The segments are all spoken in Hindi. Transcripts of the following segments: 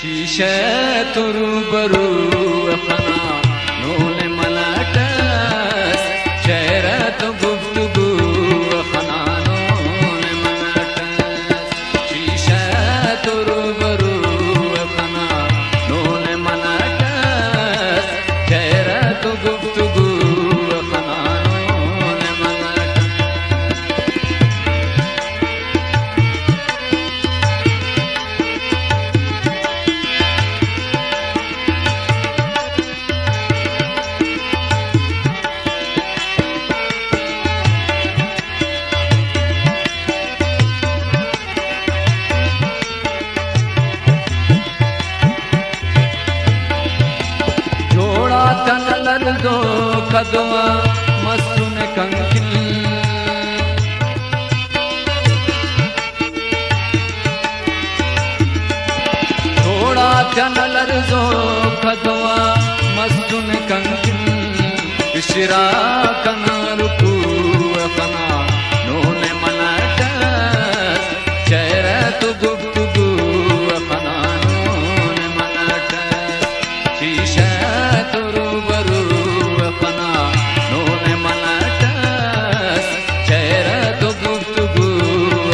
शीशे तुरु बरु अपना नून मलाटस चेहरा तो गुफ्तगू अपना नून मलाटस शीशे तुरु बरु अपना नून मलाटस चेहरा तो गुफ्तगू अपना नून मलाटस दो कदमा मस्तून कंकिल थोड़ा चनलर दो कदमा मस्तून कंकिल इशरा कना रुकू अपना नून मलाटस चेहरा तो गुफ्तगू अपना नून मलाटस शीशा तुरु बरु अपना नून मलाटस चेहरा तो गुफ्तगू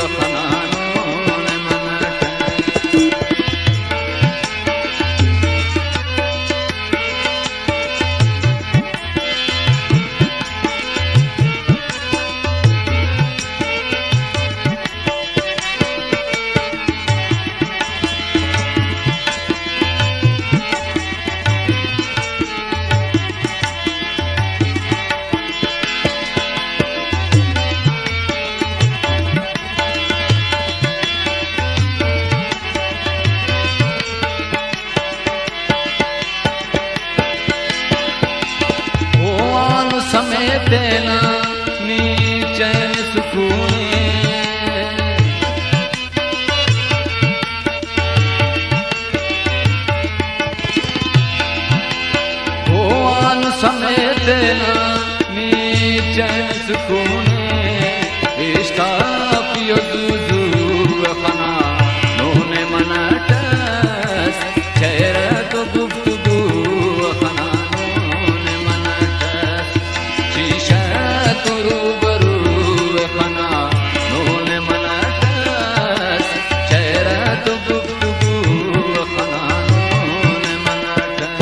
अपना नून मलाटस समेतेना नीचे सुकूने ओ आन समेतेना नीचे सुकूने इश्का पियो जुजू अपना नून मलाटस चेहरा तो गुफ्तगू अपना तुरु बरु अपना नून मलाटस चेहरा तो गुफ्तगू अपना नून मलाटस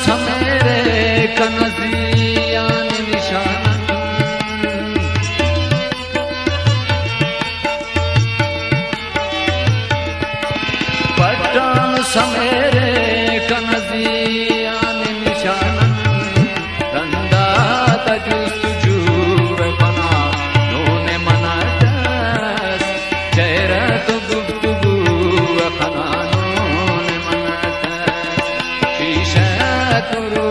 समेरे कनजियान निशान पट्टान समेरे कनजियान निशान रंदा तजुस्तुजू अपना नून मलाटस चेहरा तो गुफ्तगू अपना नून मलाटस शीशा तुरु